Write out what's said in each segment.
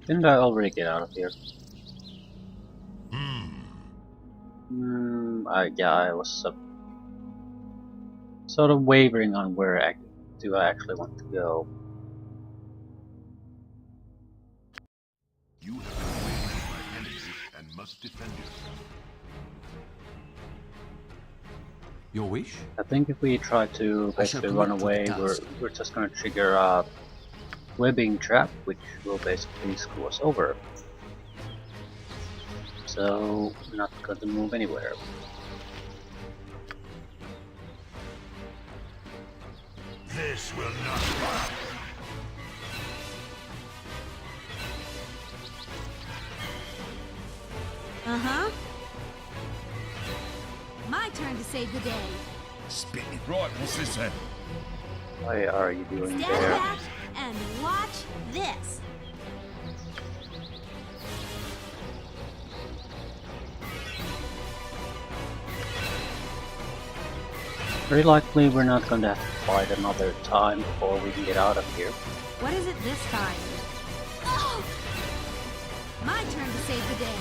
Didn't I already get out of here? Yeah, I was sort of wavering on where do I actually want to go. You have been waylaid by enemies and must defend yourself. Your wish? I think if we try to I shall basically run commit to the away, task. we're just gonna trigger a webbing trap, which will basically screw us over. So we're not going to move anywhere. This will not work. Uh-huh. My turn to save the day. Spit it. Right, what's this then? Why are you doing Stand there? back and watch this. Very likely we're not going to have to fight another time before we can get out of here. What is it this time? Oh! My turn to save the day.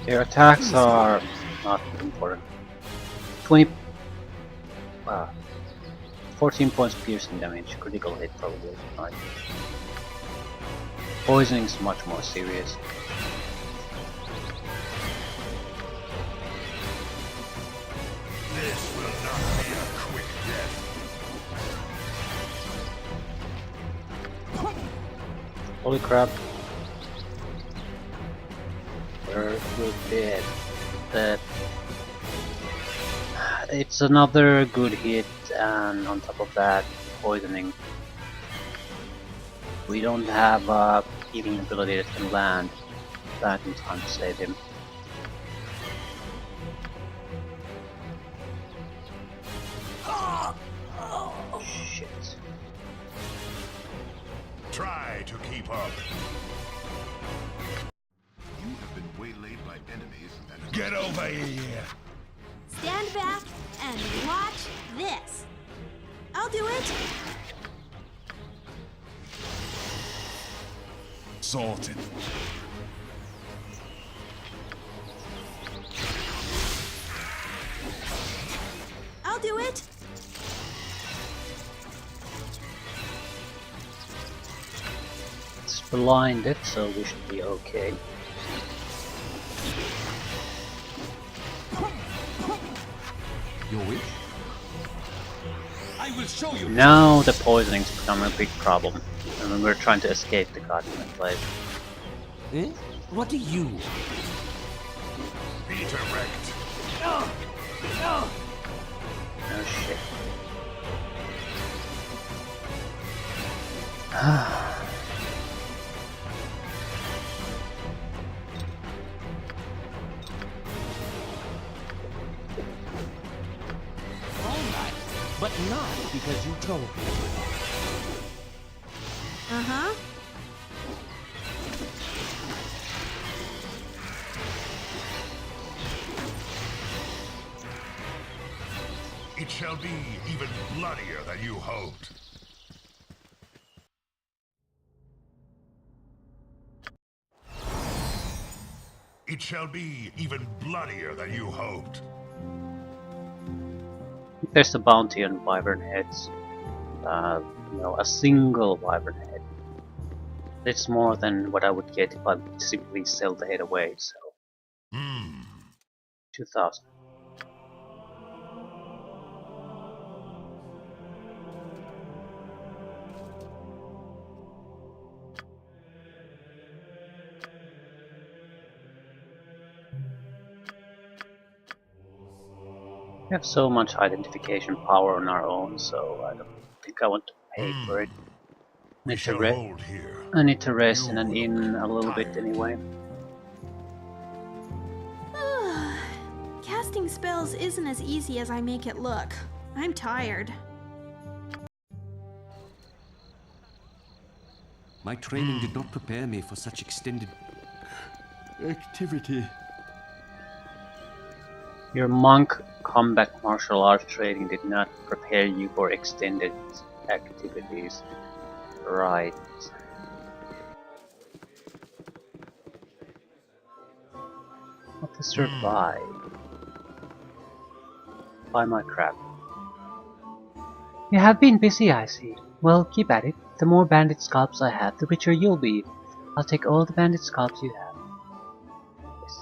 Their attacks are not important. 20, 14 points piercing damage, critical hit probably. Right. Poisoning is much more serious. This will not be a quick death. Holy crap. We're dead. That it's another good hit, and on top of that, poisoning. We don't have a healing ability that can land back in time to save him. Shit. Try to keep up. You have been waylaid by enemies and get over here. Stand back and watch this. I'll do it. Sorted. I'll do it. It's blinded, so we should be okay. Your wish? I will show you. Now the poisoning's become a big problem, and when we're trying to escape the goddamn place. Eh? What do you? Peter wrecked. Oh shit. All right, but not because you told me. Uh-huh. It shall be even bloodier than you hoped. It shall be even bloodier than you hoped. There's a bounty on wyvern heads. A single wyvern head. It's more than what I would get if I simply sell the head away, so 2000. We have so much identification power on our own, so I don't think I want to pay for it. We shall hold here. I need to rest in an You inn look a little bit tired. anyway. Casting spells isn't as easy as I make it look. I'm tired. My training did not prepare me for such extended activity. Your monk combat martial arts training did not prepare you for extended activities. Right. What to survive? Buy my crap. You have been busy, I see. Well, keep at it. The more bandit scalps I have, the richer you'll be. I'll take all the bandit scalps you have. Yes.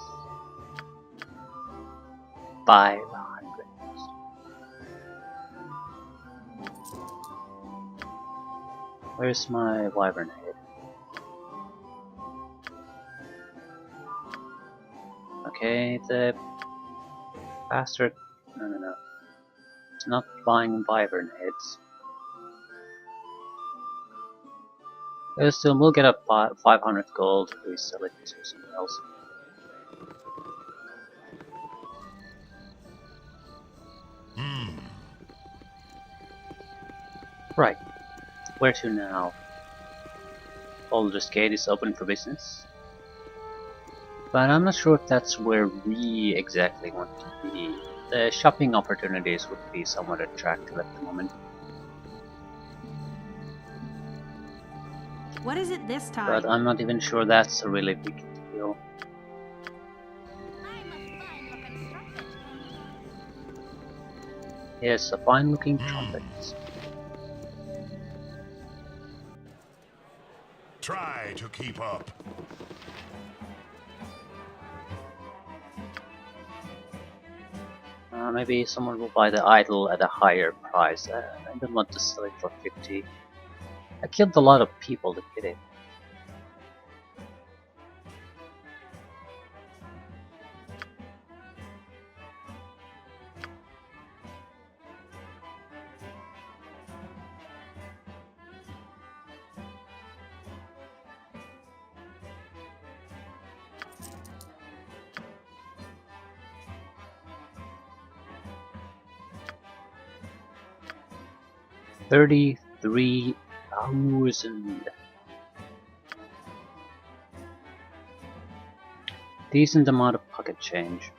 500. Where's my wyvern head? Okay, the bastard. No. It's not buying wyvern heads. Still, we'll get up 500 gold if we sell it to someone else. Right, where to now? Baldur's Gate is open for business. But I'm not sure if that's where we exactly want to be. The shopping opportunities would be somewhat attractive at the moment. What is it this time? But I'm not even sure that's a really big deal. Yes, a fine looking trumpet. Try to keep up. Maybe someone will buy the idol at a higher price. I don't want to sell it for 50. I killed a lot of people to get it. $33,000. Decent amount of pocket change.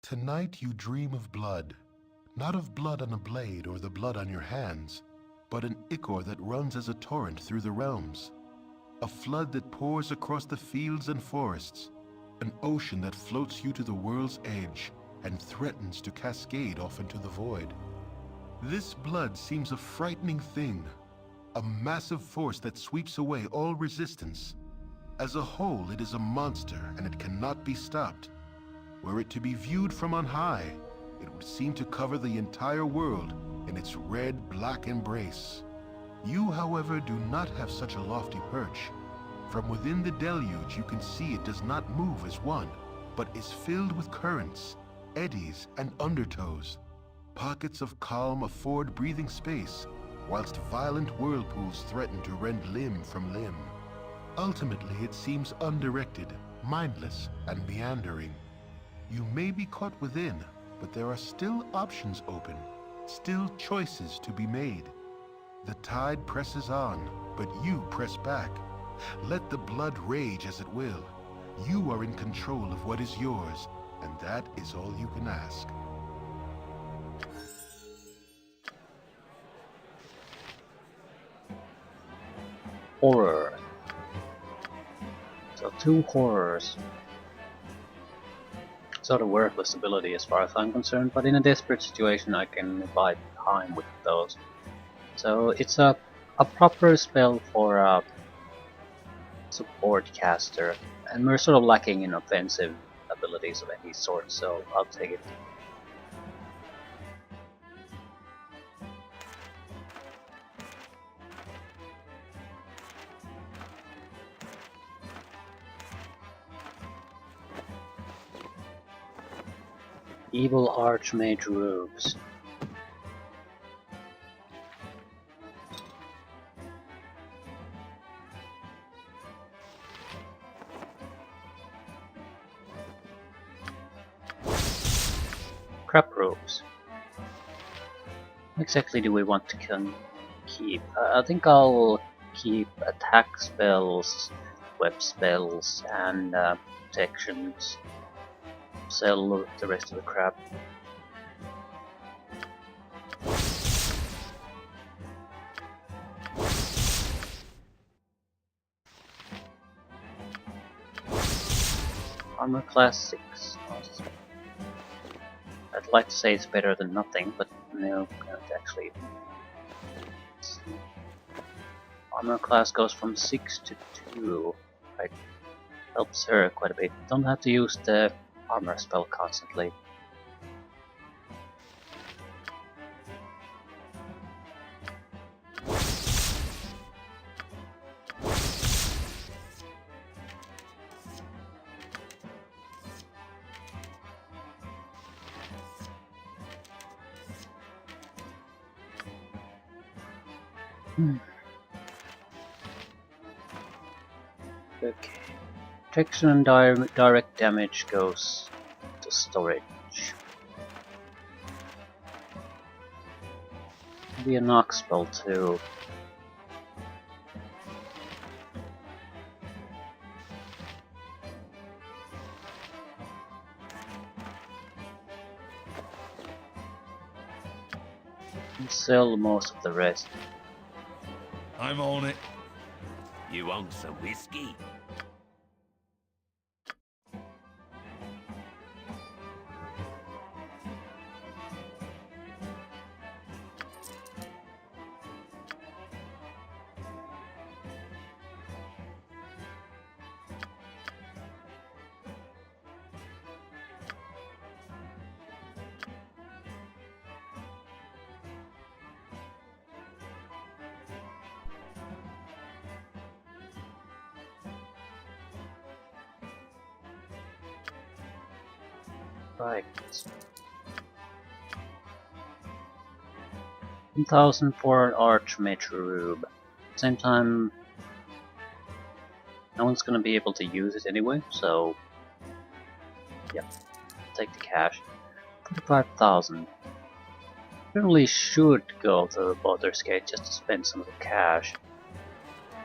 Tonight you dream of blood. Not of blood on a blade or the blood on your hands, but an ichor that runs as a torrent through the realms. A flood that pours across the fields and forests. An ocean that floats you to the world's edge and threatens to cascade off into the void. This blood seems a frightening thing, a massive force that sweeps away all resistance. As a whole, it is a monster and it cannot be stopped. Were it to be viewed from on high, it would seem to cover the entire world in its red-black embrace. You, however, do not have such a lofty perch. From within the deluge you can see it does not move as one, but is filled with currents, eddies, and undertows. Pockets of calm afford breathing space, whilst violent whirlpools threaten to rend limb from limb. Ultimately, it seems undirected, mindless, and meandering. You may be caught within, but there are still options open, still choices to be made. The tide presses on, but you press back. Let the blood rage as it will. You are in control of what is yours, and that is all you can ask. Horror. So 2 horrors. Sort of worthless ability as far as I'm concerned, but in a desperate situation I can buy time with those. So it's a proper spell for a support caster, and we're sort of lacking in offensive abilities of any sort, so I'll take it. Evil Archmage robes. Crap robes. What exactly do we want to keep? I think I'll keep attack spells, web spells, and protections. Sell the rest of the crap. Armor class 6. I'd like to say it's better than nothing, but no, can't actually. Armor class goes from 6 to 2. Right, helps her quite a bit. Don't have to use the armor spell constantly. Okay. Protection and direct damage goes to storage. Maybe a knock spell too. And sell most of the rest. I'm on it. You want some whiskey? Right. 1,000 for an Archmage Rube. Same time, no one's gonna be able to use it anyway, so yeah, take the cash. 45,000. Really should go to Baldur's Gate just to spend some of the cash.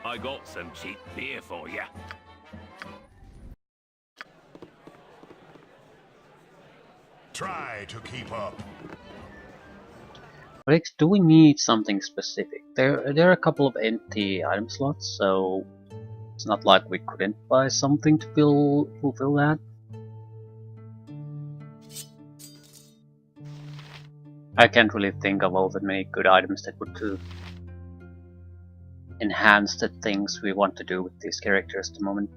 I got some cheap beer for you. Try to keep up. Rex, do we need something specific? There are a couple of empty item slots, so it's not like we couldn't buy something to fulfill that. I can't really think of all that many good items that would enhance the things we want to do with these characters at the moment.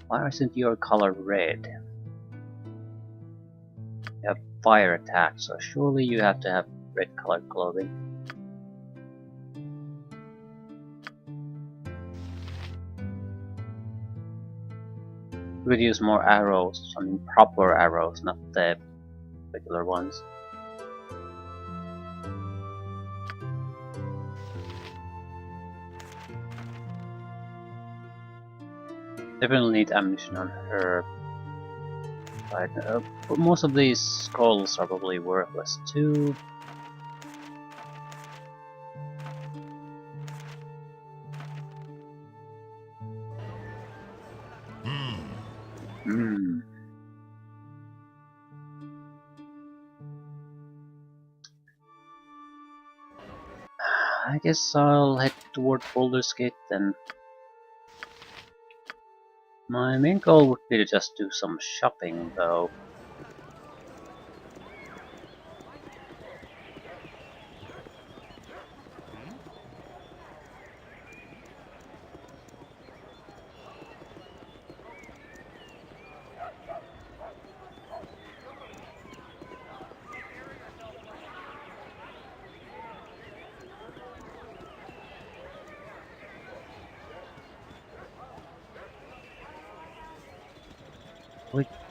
Why isn't your color red? You have fire attack, so surely you have to have red colored clothing. We would use more arrows, I mean proper arrows, not the regular ones. Definitely need ammunition on her. Right, but most of these skulls are probably worthless too. Hmm. I guess I'll head toward Baldur's Gate then. My main goal would be to just do some shopping though.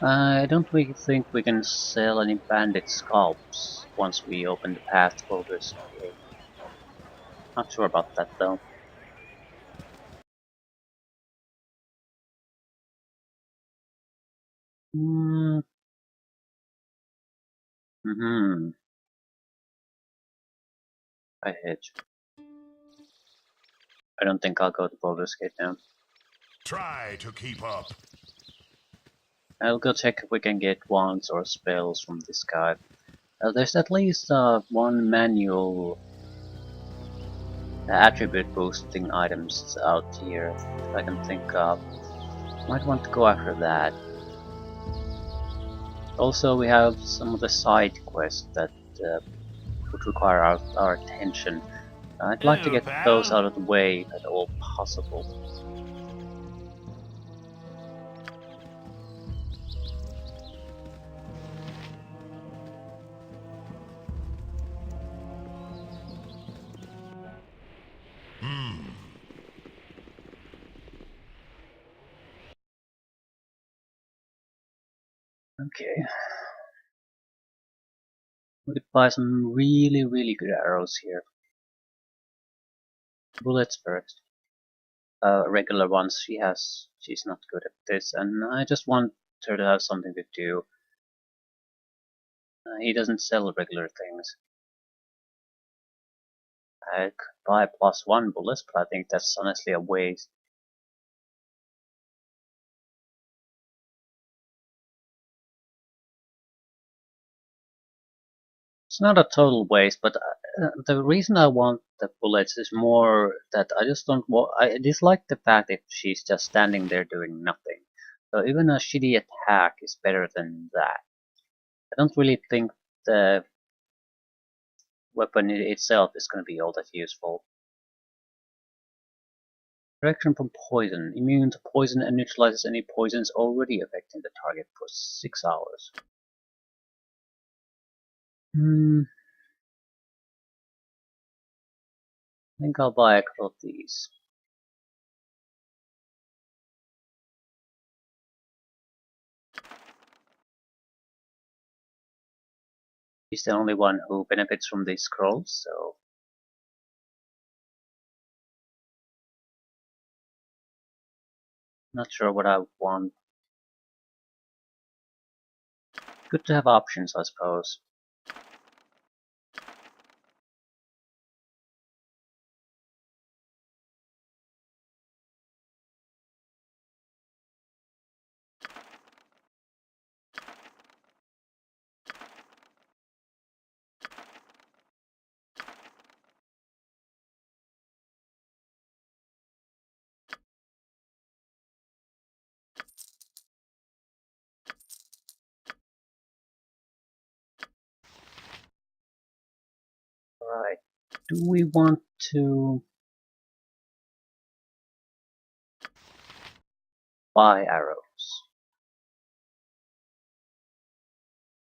I don't really think we can sell any bandit scalps once we open the path to Baldur's Gate. Not sure about that though. Mm-hmm. I hit. I don't think I'll go to Baldur's Gate now. Try to keep up. I'll go check if we can get wands or spells from this guy. There's at least one manual attribute boosting items out here that I can think of. Might want to go after that. Also, we have some of the side quests that would require our attention. I'd like to Hello, get those pal. out of the way if at all possible. Okay. We could buy some really good arrows here. Bullets first. Regular ones she's not good at this, and I just want her to have something to do. He doesn't sell regular things. I could buy +1 bullets, but I think that's honestly a waste. It's not a total waste, but the reason I want the bullets is more that I just don't want. I dislike the fact that she's just standing there doing nothing. So even a shitty attack is better than that. I don't really think the weapon itself is going to be all that useful. Protection from poison. Immune to poison and neutralizes any poisons already affecting the target for 6 hours. I think I'll buy a couple of these. He's the only one who benefits from these scrolls, so not sure what I want. Good to have options, I suppose. Alright. Do we want to buy arrows?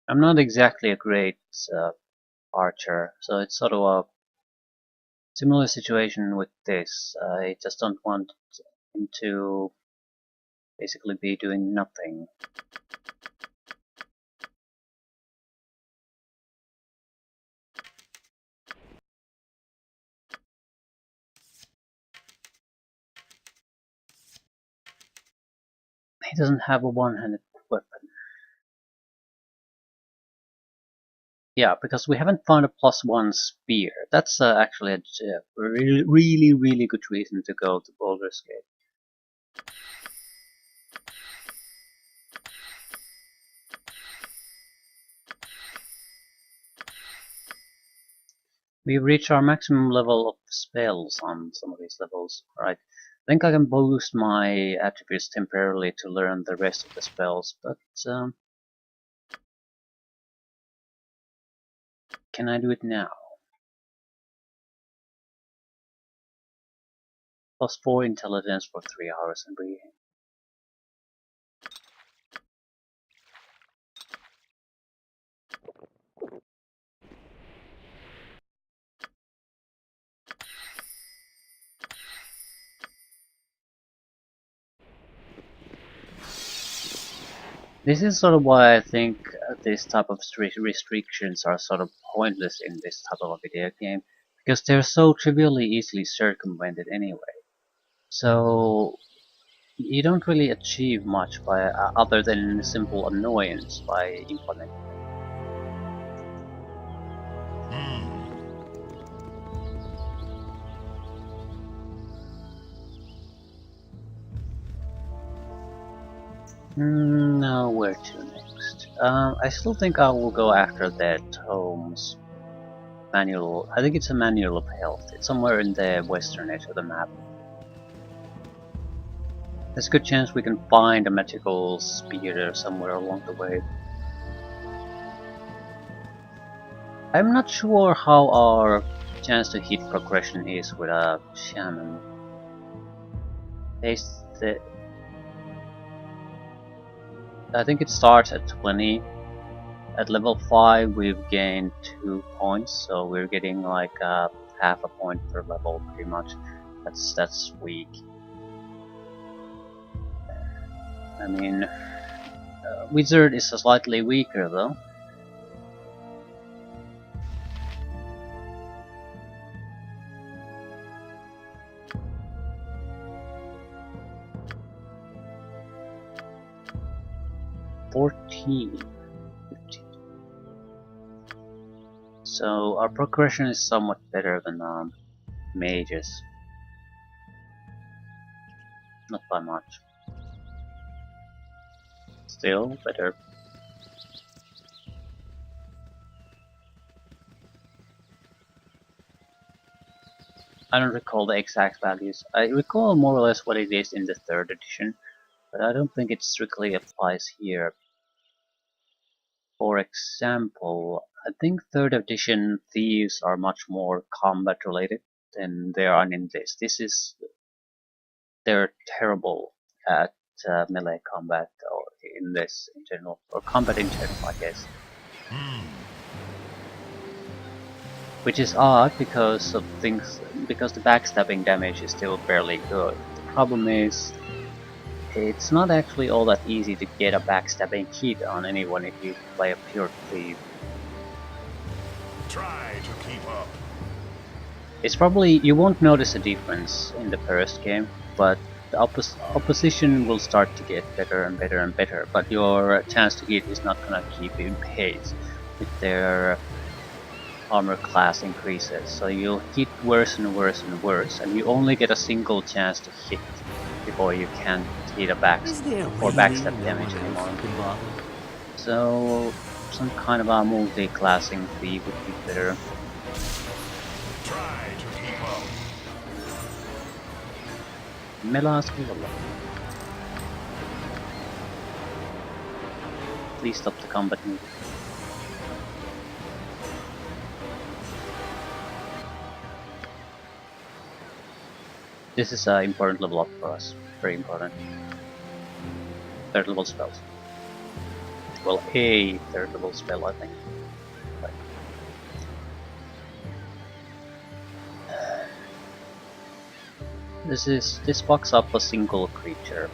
I'm not exactly a great archer, so it's sort of a similar situation with this. I just don't want him to basically be doing nothing. He doesn't have a one-handed weapon. Yeah, because we haven't found a +1 spear. That's actually a really good reason to go to Baldur's Gate. We've reached our maximum level of spells on some of these levels. Right. I think I can boost my attributes temporarily to learn the rest of the spells, but can I do it now? +4 intelligence for 3 hours and breathing. This is sort of why I think this type of restrictions are sort of pointless in this type of a video game, because they're so trivially easily circumvented anyway. So you don't really achieve much by other than simple annoyance by implementing them. No, where to next? I still think I will go after that Holmes manual. I think it's a manual of health. It's somewhere in the western edge of the map. There's a good chance we can find a magical spear somewhere along the way. I'm not sure how our chance to hit progression is with a shaman. I think it starts at 20. At level 5 we've gained 2 points, so we're getting like half a point per level pretty much. That's weak. I mean, Wizard is slightly weaker though. $14. So our progression is somewhat better than mages. Not by much. Still better. I don't recall the exact values. I recall more or less what it is in the 3rd edition, but I don't think it strictly applies here. For example, I think 3rd edition thieves are much more combat related than they are in this. They're terrible at melee combat, or in this in general, or combat in general, I guess. Which is odd because the backstabbing damage is still fairly good. The problem is, it's not actually all that easy to get a backstabbing hit on anyone if you play a pure thief. Try to keep up. It's probably, you won't notice a difference in the first game, but the opposition will start to get better and better and better, but your chance to hit is not gonna keep in pace with their armor class increases. So you'll hit worse and worse and worse, and you only get a single chance to hit before you can't hit a backstab damage anymore. So some kind of a multi-classing thief would be better. Try to keep up. Melas level up. Please stop the combat move. This is an important level up for us. Very important. 3rd level spells. Well, a 3rd level spell, I think. But this fucks up a single creature.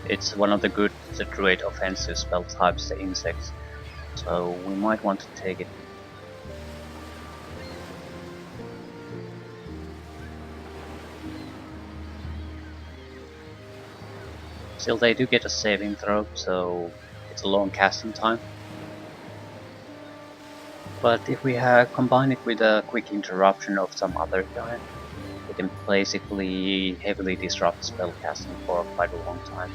It's one of the good druid offensive spell types, the insects, so we might want to take it. Still, they do get a saving throw, so it's a long casting time. But if we combine it with a quick interruption of some other kind, we can basically heavily disrupt spellcasting for quite a long time.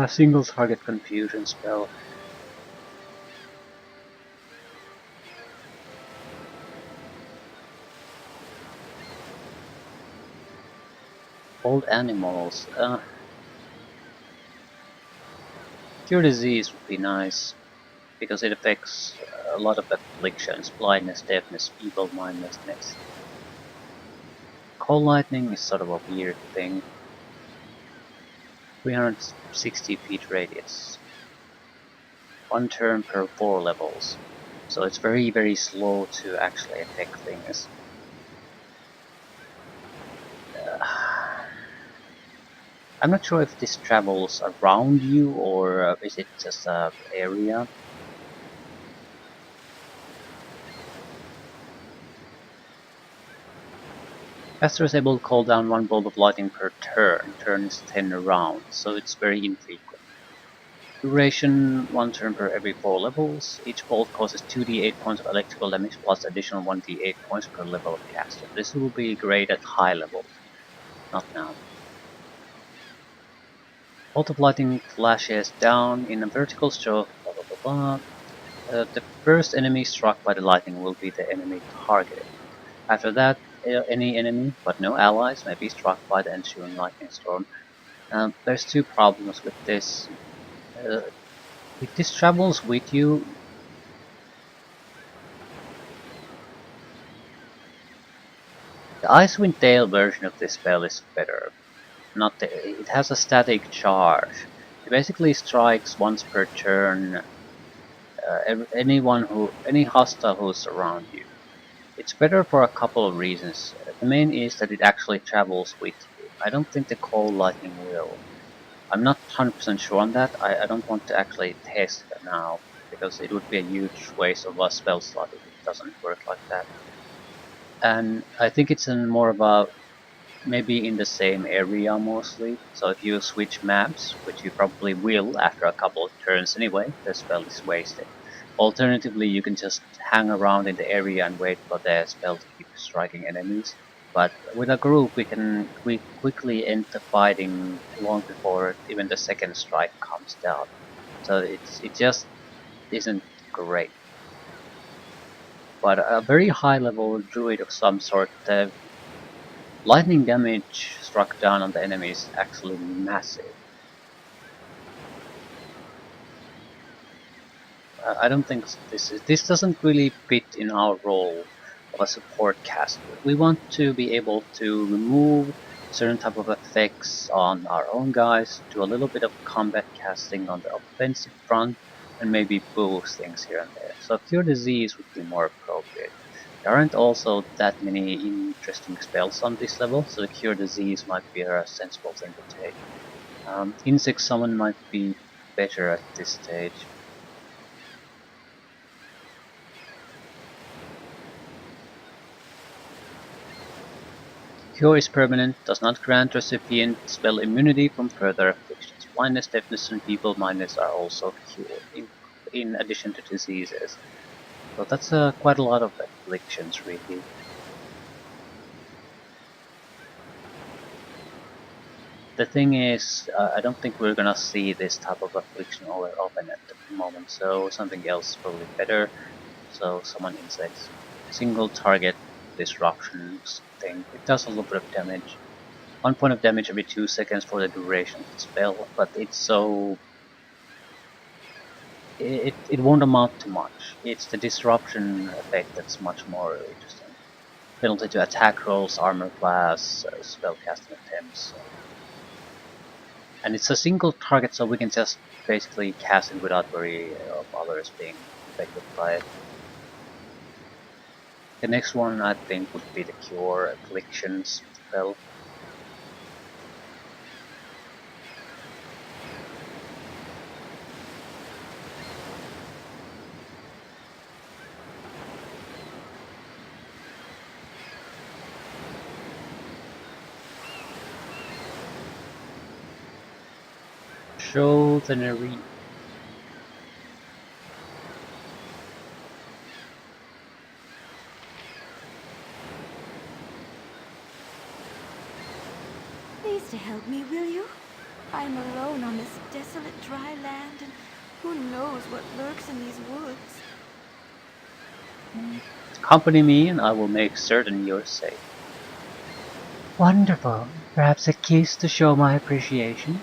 Single target confusion spell. Old animals. Cure disease would be nice, because it affects a lot of afflictions: blindness, deafness, feeble-mindedness. Cold lightning is sort of a weird thing. 360 feet radius. 1 turn per 4 levels. So it's very, very slow to actually affect things. I'm not sure if this travels around you or is it just an area. Caster is able to call down one bolt of lightning per turn. Turn is 10 rounds, so it's very infrequent. Duration 1 turn per every 4 levels. Each bolt causes 2d8 points of electrical damage plus additional 1d8 points per level of caster. This will be great at high levels, not now. Bolt of lightning flashes down in a vertical stroke, blah blah blah blah. The first enemy struck by the lightning will be the enemy targeted. After that, any enemy, but no allies, may be struck by the ensuing lightning storm. There's two problems with this. If this travels with you, the Icewind Dale version of this spell is better. It has a static charge. It basically strikes once per turn any hostile who's around you. It's better for a couple of reasons. The main is that it actually travels with you. I don't think the cold lightning will. I'm not 100% sure on that. I don't want to actually test it now, because it would be a huge waste of a spell slot if it doesn't work like that. And I think it's more about maybe in the same area mostly. So if you switch maps, which you probably will after a couple of turns anyway, the spell is wasted. Alternatively, you can just hang around in the area and wait for the spell to keep striking enemies. But with a group, we quickly end the fighting long before even the second strike comes down. So it just isn't great. But a very high level druid of some sort, the lightning damage struck down on the enemy is actually massive. I don't think this doesn't really fit in our role of a support caster. We want to be able to remove certain type of effects on our own guys, do a little bit of combat casting on the offensive front, and maybe boost things here and there. So Cure Disease would be more appropriate. There aren't also that many interesting spells on this level, so the Cure Disease might be a sensible thing to take. Insect Summon might be better at this stage. Cure is permanent, does not grant recipient spell immunity from further afflictions. Blindness, deafness, and feeble mindedness are also cured, in addition to diseases. So that's quite a lot of afflictions, really. The thing is, I don't think we're gonna see this type of affliction all that often at the moment, so something else is probably better. So summon insects. Single target disruptions thing. It does a little bit of damage. 1 point of damage every 2 seconds for the duration of the spell, but it's so... It won't amount to much. It's the disruption effect that's much more interesting. Penalty to attack rolls, armor class, spellcasting attempts. And it's a single target, so we can just basically cast it without worry of others being affected by it. The next one I think would be the Cure Afflictions spell. Show the Nerine. Please to help me, will you? I'm alone on this desolate dry land, and who knows what lurks in these woods. Accompany me and I will make certain you're safe. Wonderful. Perhaps a kiss to show my appreciation?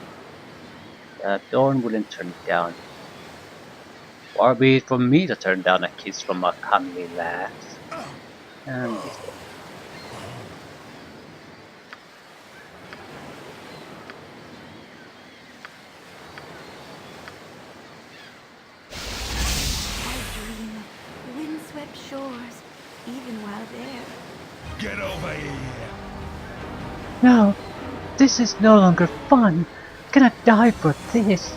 Dorn wouldn't turn it down. Far be it from me to turn down a kiss from a comely lass. And I dream of windswept shores, even while there. Get over here! no, this is no longer fun. I cannot die for this.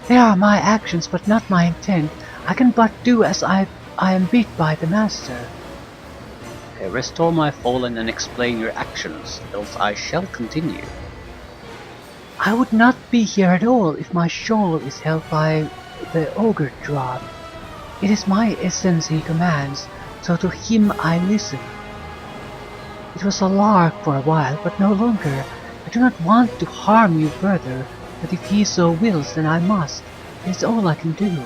They are my actions, but not my intent. I can but do as I am bid by the master. Restore my fallen and explain your actions, else I shall continue. I would not be here at all if my soul is held by the ogre dwarf. It is my essence he commands, so to him I listen. It was a lark for a while, but no longer. I do not want to harm you further, but if he so wills, then I must. It is all I can do.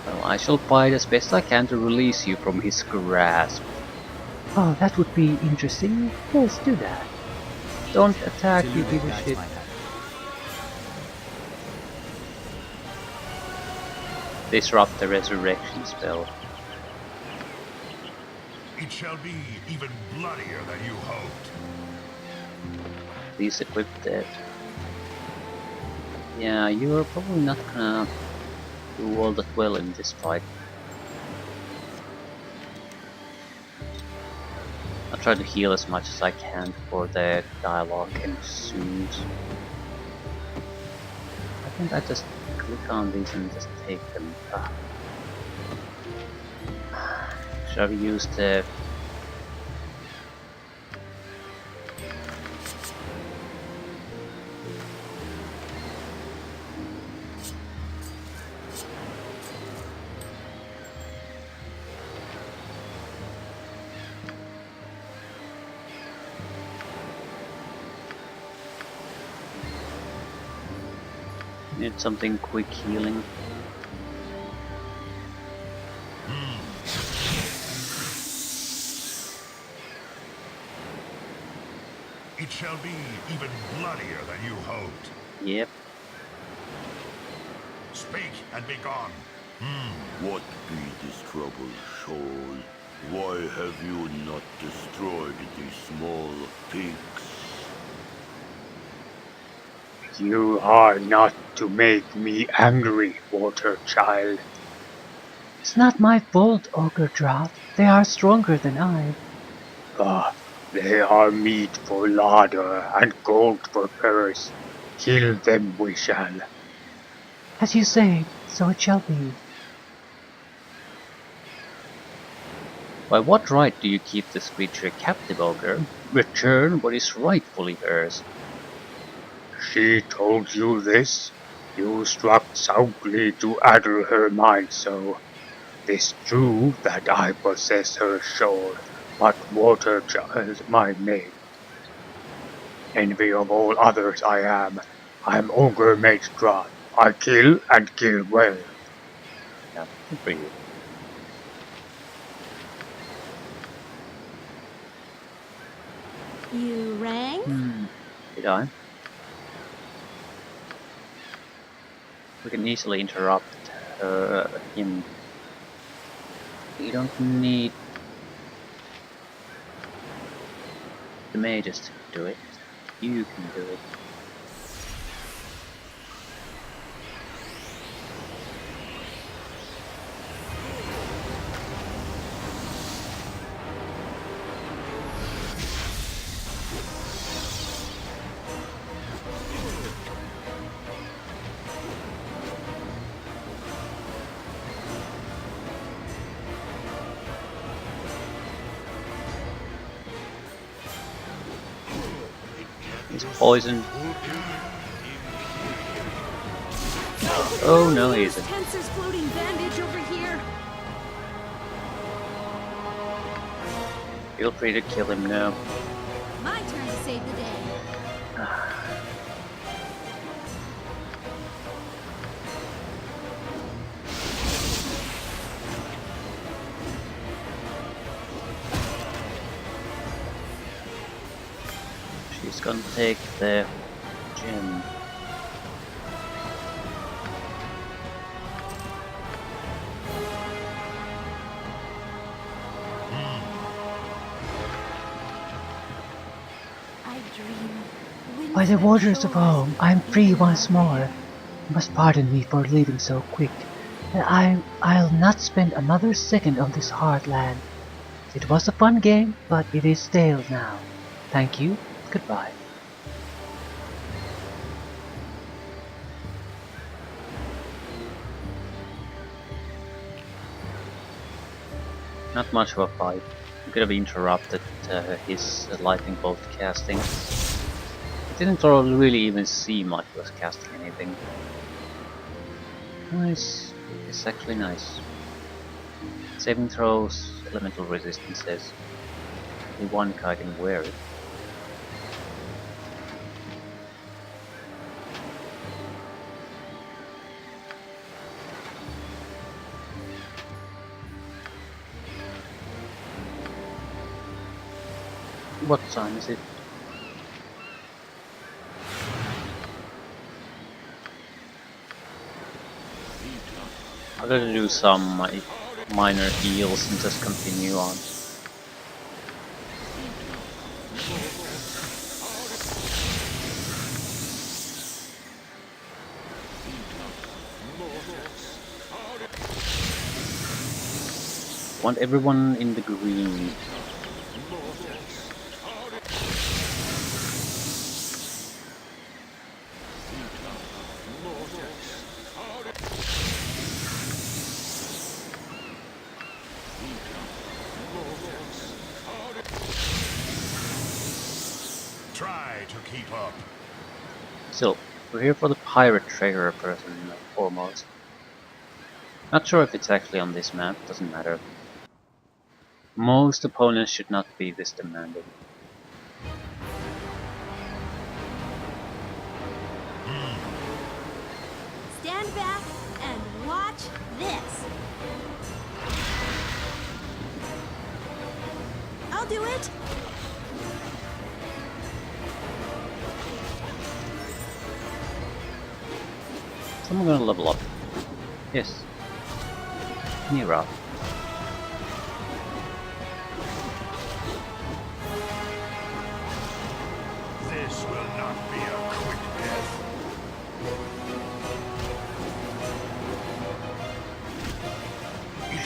Well, I shall fight as best I can to release you from his grasp. Oh, that would be interesting. Yes, do that. Don't attack, you piece of shit. Disrupt the resurrection spell. It shall be even bloodier than you hoped. Please equip that. Yeah, you're probably not gonna do all that well in this fight. I'll try to heal as much as I can before the dialogue ensues. I think I just click on these and just take them. Shall we use the... Need something quick healing. It shall be even bloodier than you hoped. Yep. Speak and be gone. What be this trouble, soul? Why have you not destroyed these small pigs? You are not to make me angry, water child. It's not my fault, Ogre Drought. They are stronger than I. Ah, they are meat for larder and gold for purse. Kill them we shall. As you say, so it shall be. By what right do you keep this creature captive, Ogre? Return what is rightfully hers. She told you this? You struck soundly to addle her mind so. 'Tis true that I possess her soul, but water child my name. Envy of all others I am. I'm ogre mage drought. I kill and kill well. Yeah, good for you. You rang? Did I? We can easily interrupt him. We don't need the mages to do it. You can do it. He's poisoned. Oh no, he isn't. Tenser's floating bandage over here. Feel free to kill him now. My turn to save the day. She's gonna take the gem. I dream. By the waters of home, I am free once more. You must pardon me for leaving so quick. I'll not spend another second on this hard land. It was a fun game, but it is stale now. Thank you. Goodbye. Not much of a fight. Could have interrupted his lightning bolt casting. It didn't really even seem like he was casting anything. Nice. It's actually nice. Saving throws, elemental resistances. Only one guy can wear it. What time is it? I'm gonna do some minor heals and just continue on. Want everyone in the green. Try to keep up. Still, we're here for the pirate treasure first and foremost. Not sure if it's actually on this map, doesn't matter. Most opponents should not be this demanding. Stand back and watch this. I'll do it. Someone gonna level up. Yes. Nira. This will not be a quick death.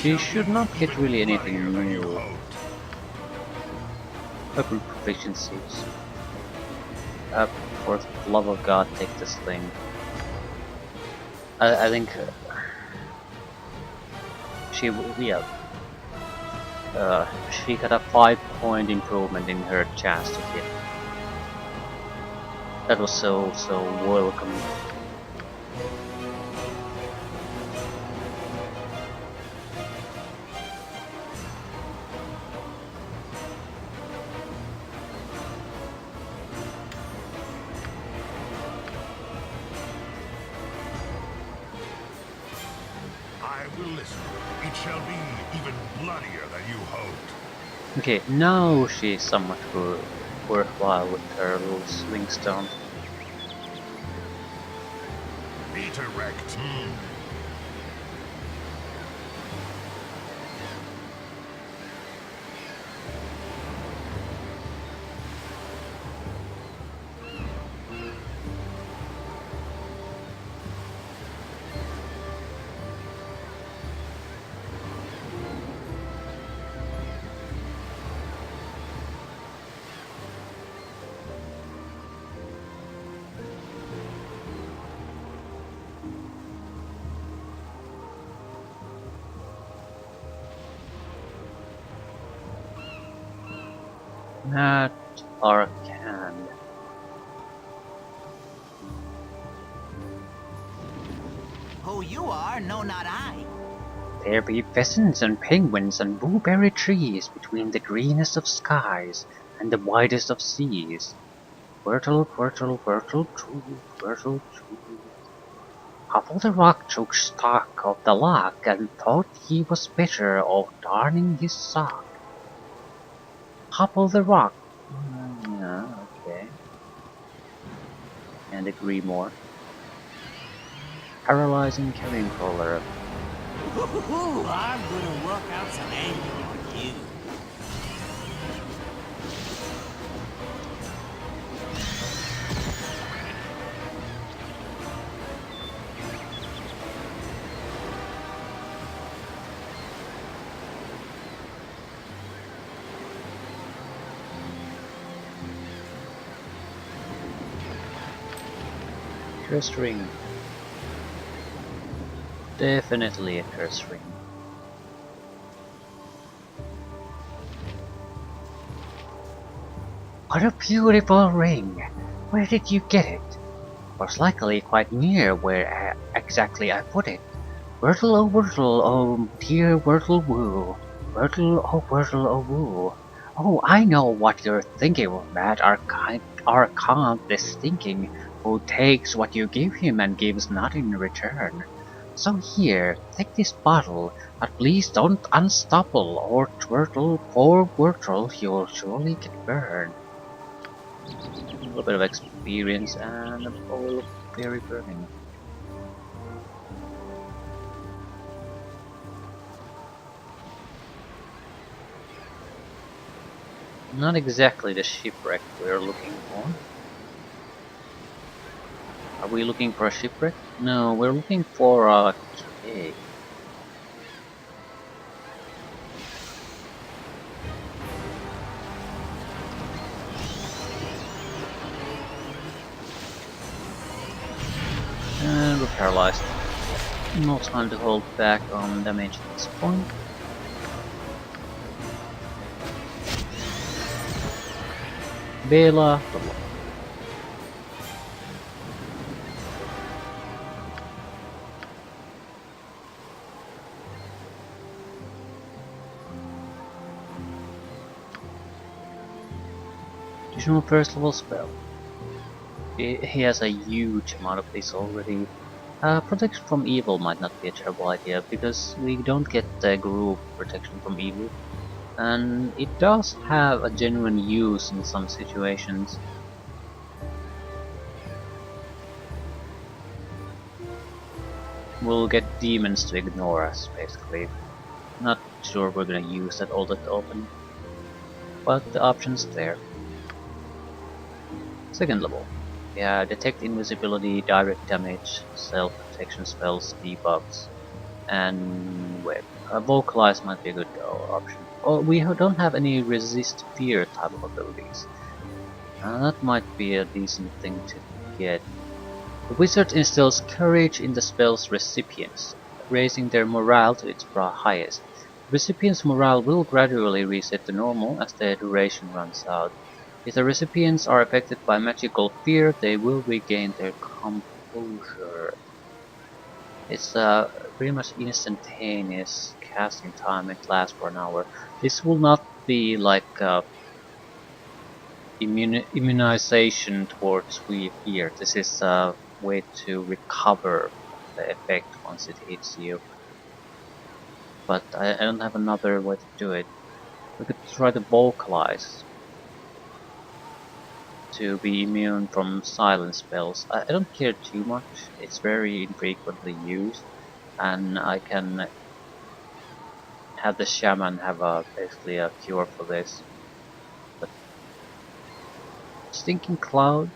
She should not get really anything Bloodier than you new. hoped. Weapon proficiencies. For the love of God, take this thing. I think she got a 5-point improvement in her chance to hit. That was so welcome. I will listen. It shall be even bloodier than you hoped. Okay, now she's somewhat worthwhile with her little swing stone. Be erect. Not Arcane. Who you are, no, not I. There be pheasants and penguins and blueberry trees between the greenest of skies and the widest of seas. Whirtle, whirtle, whirtle, true, whirtle, true. Huffle the Rock took stock of the lock and thought he was better off darning his sock. Huffle the Rock. Yeah, okay. And agree more. Paralyzing Carrion Crawler. Ooh, I'm gonna work out some anger on you. Curse Ring. Definitely a curse ring. What a beautiful ring! Where did you get it? Was likely quite near where exactly I put it. Wordle, oh dear Wordle woo. Wordle, oh woo. Oh, I know what you're thinking of, Matt. Our Kant is thinking, who takes what you give him and gives nothing in return. So here, take this bottle, but please don't unstopple or twirtle, poor Wordle, you'll surely get burned. A little bit of experience and a bowl of berry burning. Not exactly the shipwreck we're looking for. Are we looking for a shipwreck? No, we're looking for a cave. And we're paralyzed. No time to hold back on damage at this point. Bela, additional first level spell. He has a huge amount of this already. Protection from evil might not be a terrible idea because we don't get the group protection from evil. And it does have a genuine use in some situations. We'll get demons to ignore us, basically. Not sure we're gonna use that all that often, but the option's there. Second level. Yeah, detect invisibility, direct damage, self-protection spells, debuffs, and web. Vocalize might be a good option. Oh, we don't have any resist fear type of abilities. That might be a decent thing to get. The wizard instills courage in the spell's recipients, raising their morale to its highest. Recipients' morale will gradually reset to normal as the duration runs out. If the recipients are affected by magical fear, they will regain their composure. It's pretty much instantaneous casting time. It lasts for an hour. This will not be like immunization towards fear. This is a way to recover the effect once it hits you. But I don't have another way to do it. We could try to vocalize to be immune from silence spells. I don't care too much. It's very infrequently used, and I can have the shaman have basically a cure for this. But Stinking Cloud.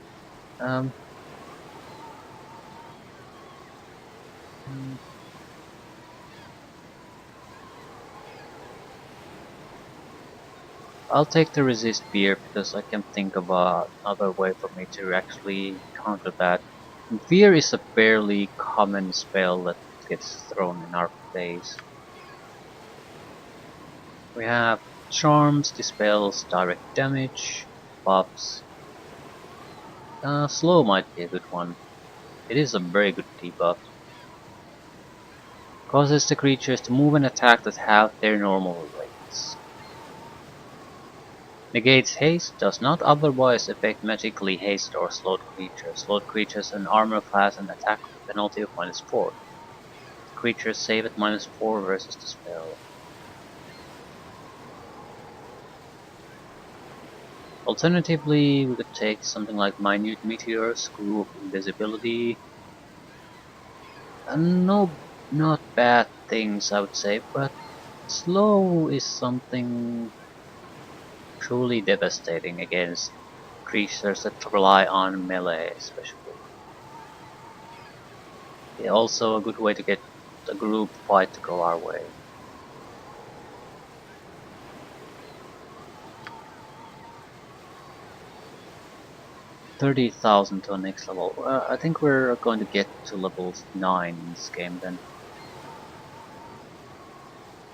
I'll take the resist fear because I can think of another way for me to actually counter that. And fear is a fairly common spell that gets thrown in our face. We have charms, dispels, direct damage, buffs. Slow might be a good one. It is a very good debuff. Causes the creatures to move and attack that have their normal rates. Negates haste, does not otherwise affect magically hasted or slowed creatures. Slowed creatures an armor class and attack penalty of -4. Creatures save at -4 versus the spell. Alternatively, we could take something like Minute Meteor, Screw of Invisibility. No, not bad things I would say, but slow is something truly devastating against creatures that rely on melee especially. Yeah, also a good way to get a group fight to go our way. $30,000 to a next level. I think we're going to get to level 9 in this game then.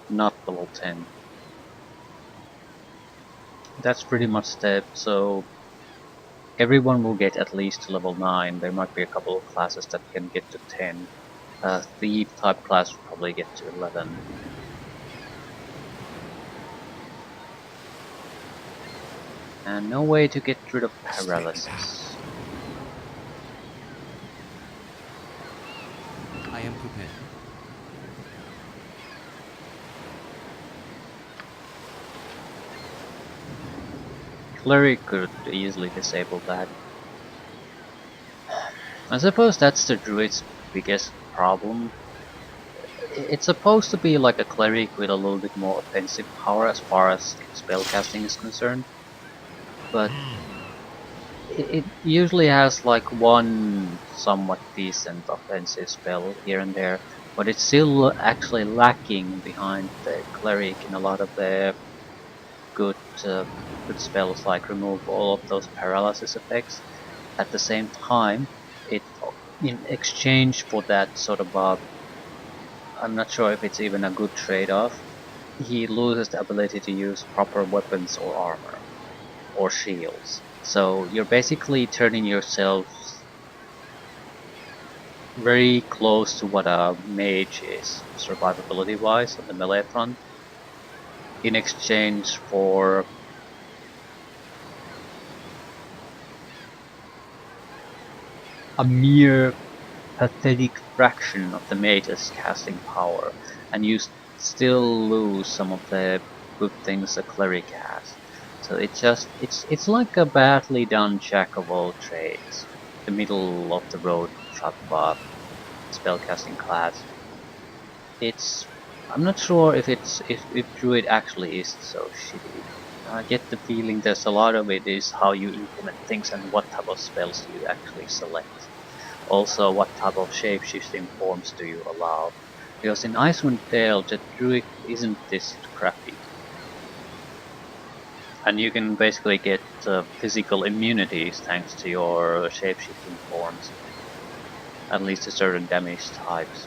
Not level 10. that's pretty much the so everyone will get at least to level 9. There might be a couple of classes that can get to 10. Thief type class will probably get to 11. And no way to get rid of paralysis. I am prepared. Cleric could easily disable that. I suppose that's the druid's biggest problem. It's supposed to be like a cleric with a little bit more offensive power as far as spellcasting is concerned, but it usually has like one somewhat decent offensive spell here and there, but it's still actually lacking behind the cleric in a lot of the good spells, like remove all of those paralysis effects. At the same time, it in exchange for that sort of I'm not sure if it's even a good trade-off, he loses the ability to use proper weapons or armor or shields. So you're basically turning yourselves very close to what a mage is, survivability wise, on the melee front, in exchange for a mere pathetic fraction of the mage's casting power, and you still lose some of the good things a cleric has. So it's like a badly done jack of all trades, the middle of the road type of spellcasting class. I'm not sure if druid actually is so shitty. I get the feeling there's a lot of it is how you implement things and what type of spells you actually select. Also, what type of shape-shifting forms do you allow? Because in Icewind Dale, the druid isn't this crappy. And you can basically get physical immunities thanks to your shape-shifting forms. At least to certain damage types.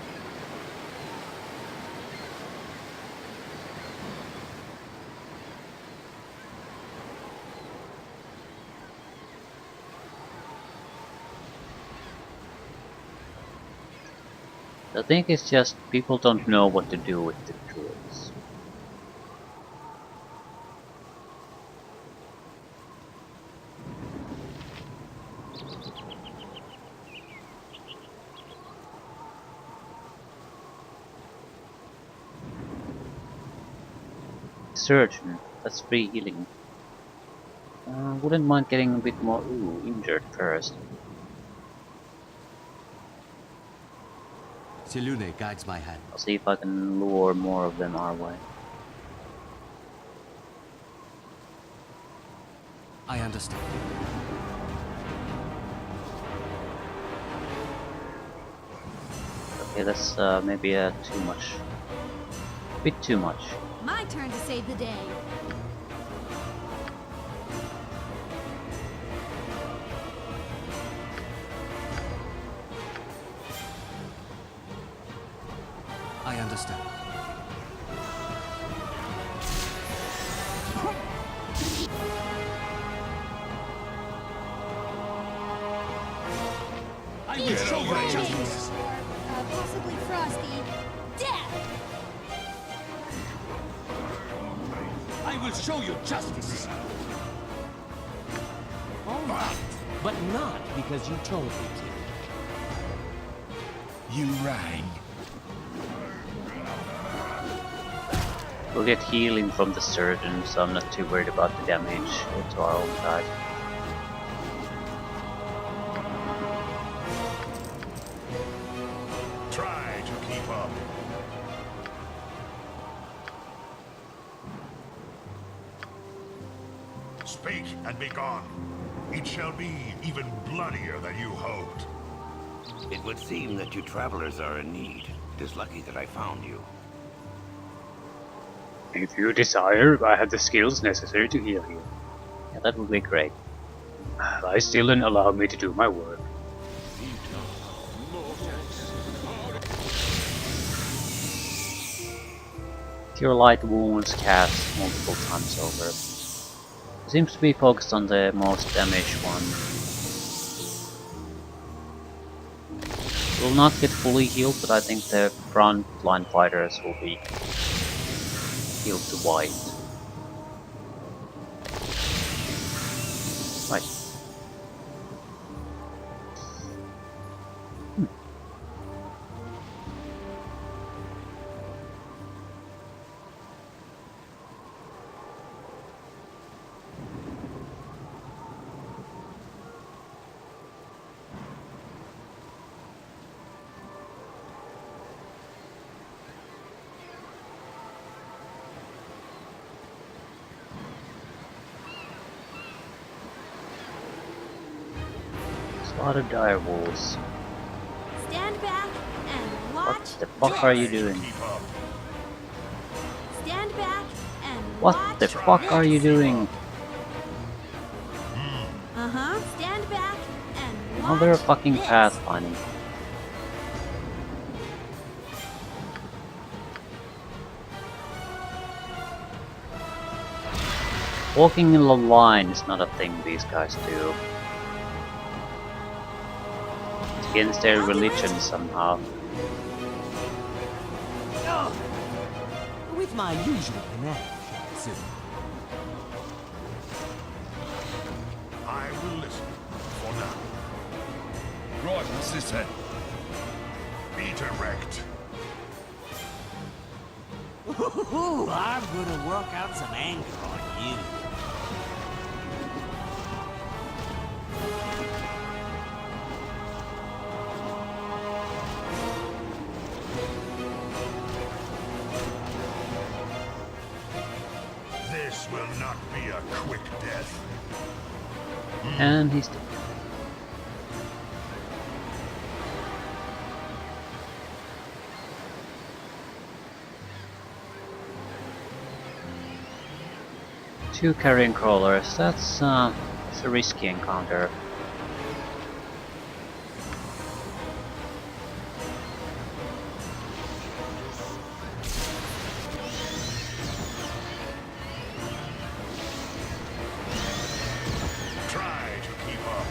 The thing is just, people don't know what to do with the druids. Surgeon, that's free healing. Wouldn't mind getting a bit more injured first. Selune guides my hand. I'll see if I can lure more of them our way. I understand. Okay, that's maybe too much. A bit too much. My turn to save the day. I understand. I will show you justice. Possibly frosty. Death! I will show you justice. All right, but not because you told me to. You rang. We'll get healing from the surgeon, so I'm not too worried about the damage to our own side. Try to keep up. Speak and be gone. It shall be even bloodier than you hoped. It would seem that you travelers are in need. It is lucky that I found you. If you desire, I have the skills necessary to heal you. Yeah, that would be great. I still don't allow me to do my work. Cure light wounds cast multiple times over. Seems to be focused on the most damaged one. Will not get fully healed, but I think the front line fighters will be healed to white. Right. A lot of dire wolves. Stand back and watch. What the fuck are you doing? Keep up. Stand back and What watch. the fuck are you doing? Uh-huh. Stand back and watch. Another fucking this. pathfinding. Walking in a line is not a thing these guys do. It's against their religion somehow. With my usual panache, too. I will listen for now. Right, what's this then? Be direct. Ooh, I'm gonna work out some anger on you. This will not be a quick death. And he's dead. Two carrion crawlers, that's a risky encounter. Try to keep up.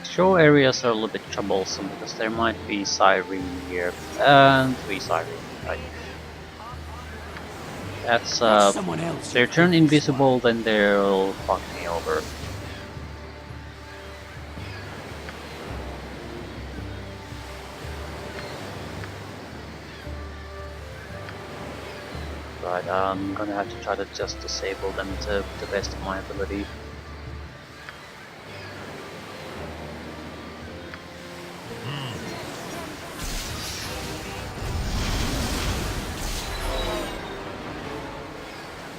Show areas are a little bit troublesome because there might be siren here, and 3 siren, right? That's Someone else. they turn invisible, then they'll fuck me over. Right, I'm gonna have to try to just disable them to the best of my ability.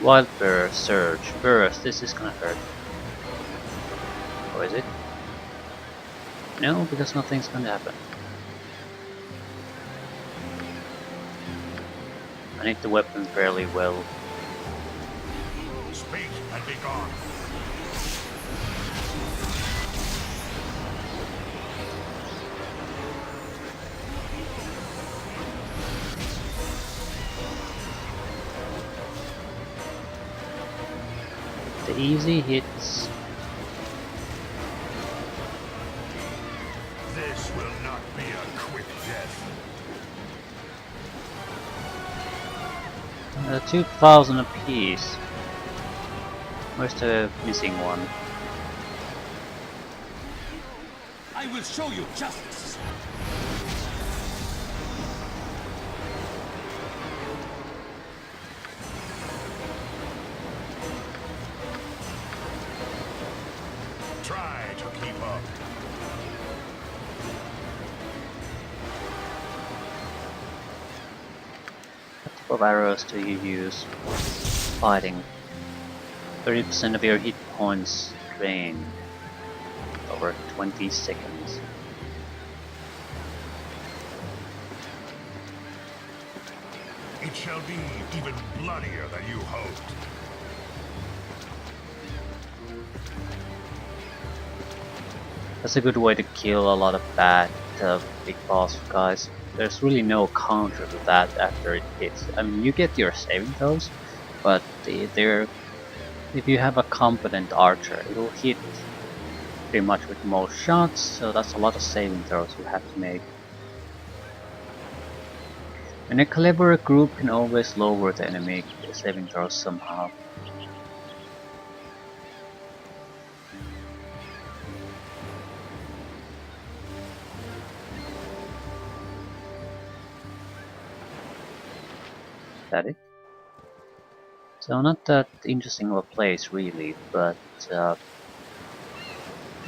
Wild Burst, Surge, Burst, this is gonna hurt. Or is it? No, because nothing's gonna happen. I need the weapon fairly well. Speak and be gone. The easy hits. This will not be a quick death. 2,000 apiece. Where's the missing one? I will show you justice. Try to keep up. What type of arrows do you use? Fighting. 30% of your hit points drained over 20 seconds. It shall be even bloodier than you hoped. That's a good way to kill a lot of bad big boss guys. There's really no counter to that after it hits. I mean, you get your saving throws, but they're if you have a competent archer, it'll hit pretty much with most shots, so that's a lot of saving throws you have to make. And a clever group can always lower the enemy saving throws somehow. Is that it? So not that interesting of a place really, but a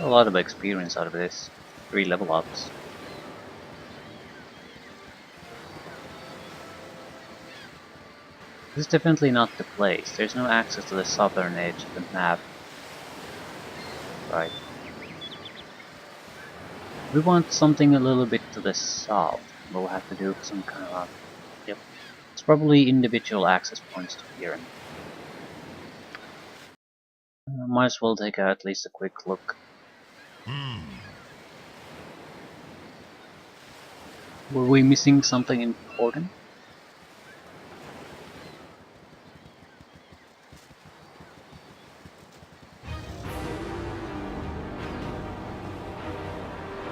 lot of experience out of this. 3 level ups. This is definitely not the place. There's no access to the southern edge of the map. Right. We want something a little bit to the south. We'll have to do some kind of... Yep. It's probably individual access points to here. Might as well take at least a quick look. Were we missing something important?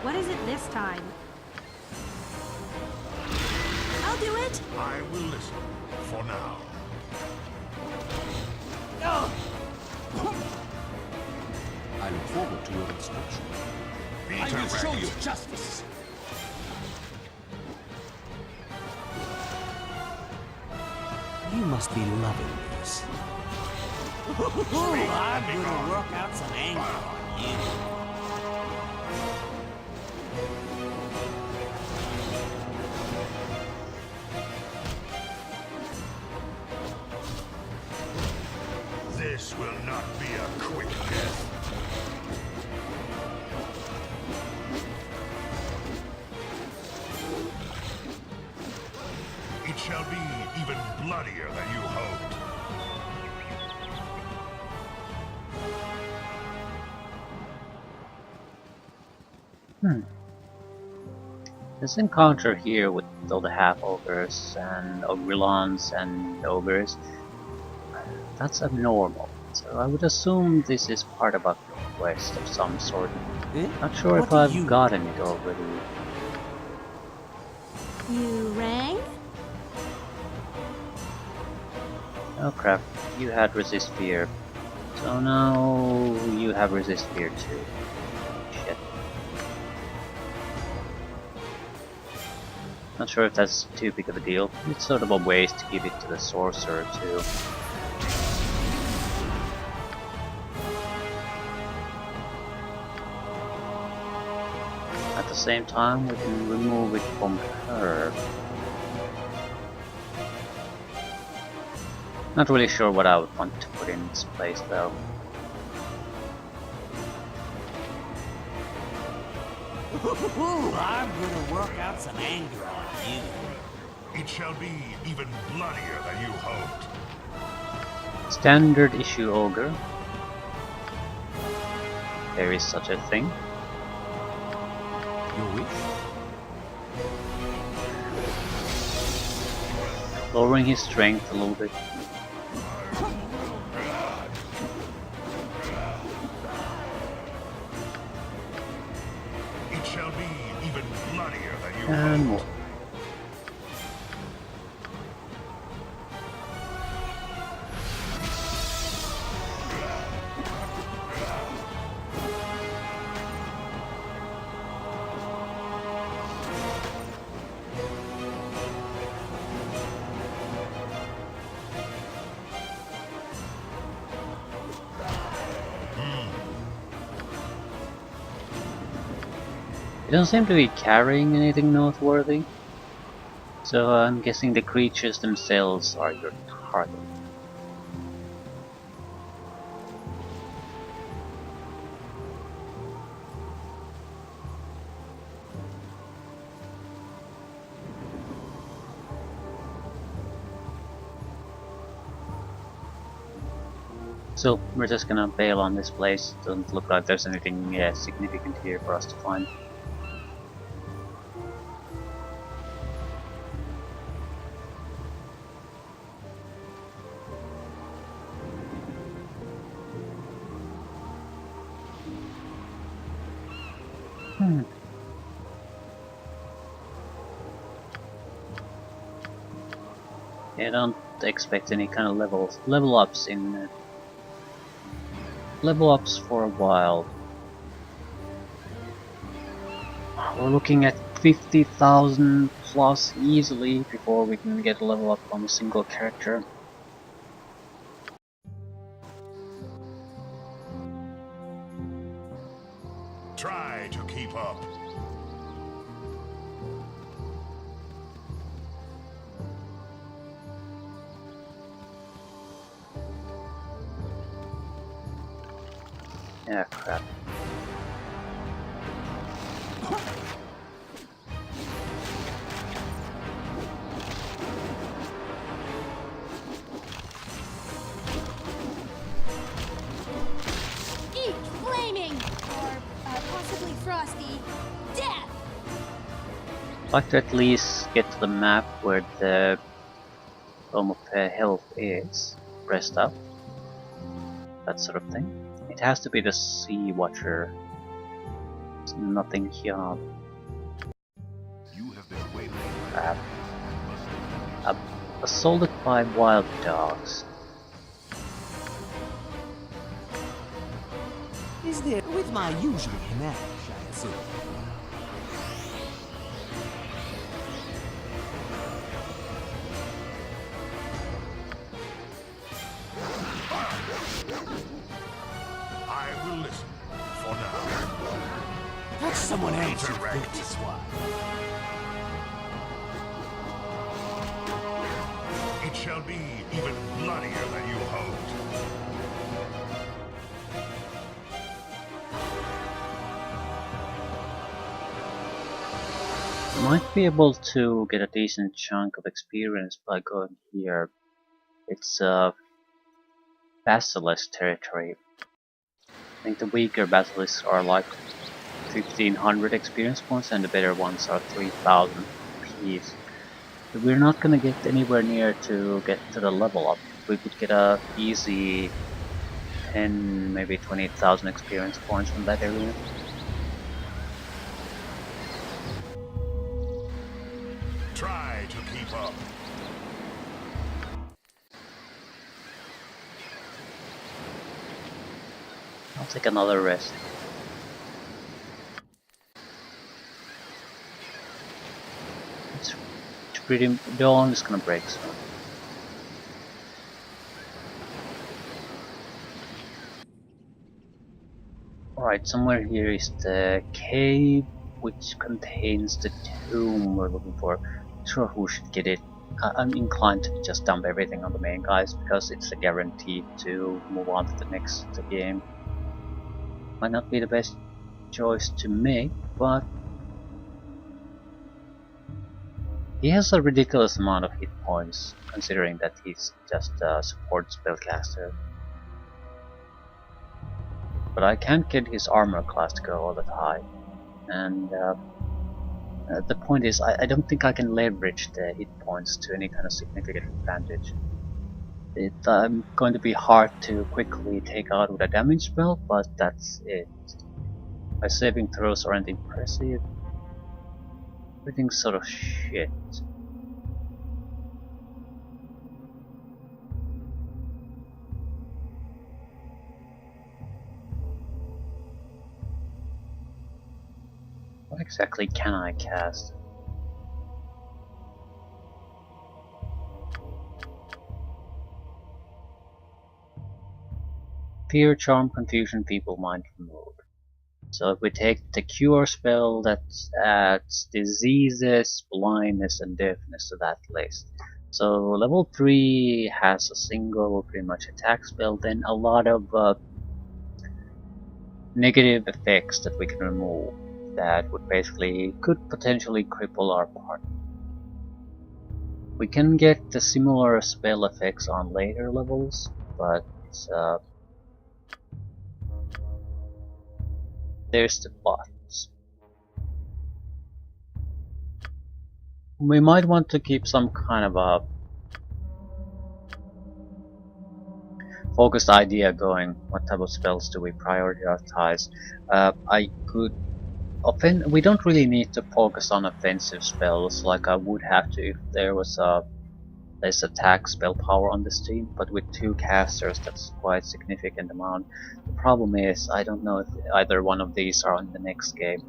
What is it this time? I'll do it! I will listen for now. I look forward to your instruction. I will show you justice. You must be loving this. I'm gonna work out some anger on you. This will not be a quick death. It shall be even bloodier than you hoped. This encounter here with all the half-ogres and ogrelons and ogres, that's abnormal. So I would assume this is part of a quest of some sort. Not sure if I've gotten it already. You rang? Oh crap, you had resist fear. So now you have resist fear too. Shit. Not sure if that's too big of a deal. It's sort of a waste to give it to the sorcerer too. At the same time, we can remove it from her. Not really sure what I would want to put in this place though. I'm gonna work out some anger on you. It shall be even bloodier than you hoped. Standard issue ogre. There is such a thing. Your wish? Lowering his strength a little bit. It shall be even bloodier than you And hoped. more. It doesn't seem to be carrying anything noteworthy, so I'm guessing the creatures themselves are your target. So we're just gonna bail on this place. Doesn't look like there's anything significant here for us to find. Yeah, don't expect any kind of level ups in level ups for a while. We're looking at 50,000 plus easily before we can get a level up on a single character. Try to keep up. Yeah, crap. Eat flaming! Or possibly frosty death! I'd like to at least get to the map where the Home of Health is pressed up. That sort of thing. It has to be the Sea Watcher. There's nothing here. You have been waylaid. Crap. Assaulted by wild dogs. Is there with my usual panache, I assume? I will listen for now. Let someone else Direct. think this one. It shall be even bloodier than you hoped. Might be able to get a decent chunk of experience by going here. It's Basilisk territory. I think the weaker basilisks are like 1500 experience points and the better ones are 3000 apiece. But we're not gonna get anywhere near to get to the level up. We could get a easy 10, maybe 20,000 experience points from that area. Try to keep up. I'll take another rest. It's pretty. Dawn is gonna break soon. Alright, somewhere here is the cave which contains the tomb we're looking for. Not sure who should get it. I'm inclined to just dump everything on the main guys because it's a guarantee to move on to the next game. Might not be the best choice to make, but he has a ridiculous amount of hit points considering that he's just a support spellcaster. But I can't get his armor class to go all that high, and the point is I don't think I can leverage the hit points to any kind of significant advantage. It's going to be hard to quickly take out with a damage spell, but that's it. My saving throws aren't impressive. Everything's sort of shit. What exactly can I cast? Fear, Charm, Confusion, Feeble Mind, Removed. So if we take the Cure spell, that adds diseases, blindness, and deafness to that list. So level 3 has a single pretty much attack spell, then a lot of negative effects that we can remove that would basically could potentially cripple our party. We can get the similar spell effects on later levels, but it's There's the bots. We might want to keep some kind of a focused idea going. What type of spells do we prioritize? I could we don't really need to focus on offensive spells like I would have to if there was a less attack spell power on this team, but with 2 casters that's quite a significant amount. The problem is I don't know if either one of these are on the next game.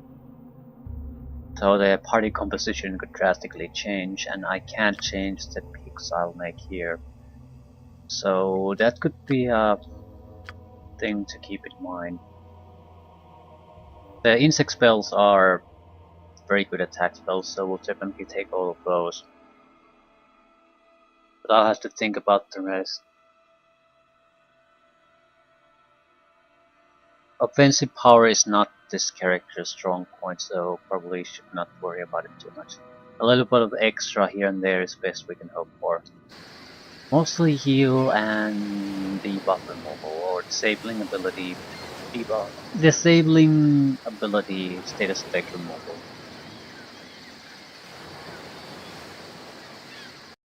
So the party composition could drastically change, and I can't change the picks I'll make here. So that could be a thing to keep in mind. The insect spells are very good attack spells, so we'll definitely take all of those. But I'll have to think about the rest. Offensive power is not this character's strong point, so probably should not worry about it too much. A little bit of extra here and there is best we can hope for. Mostly heal and debuff removal, or disabling ability debuff. Disabling ability status effect removal.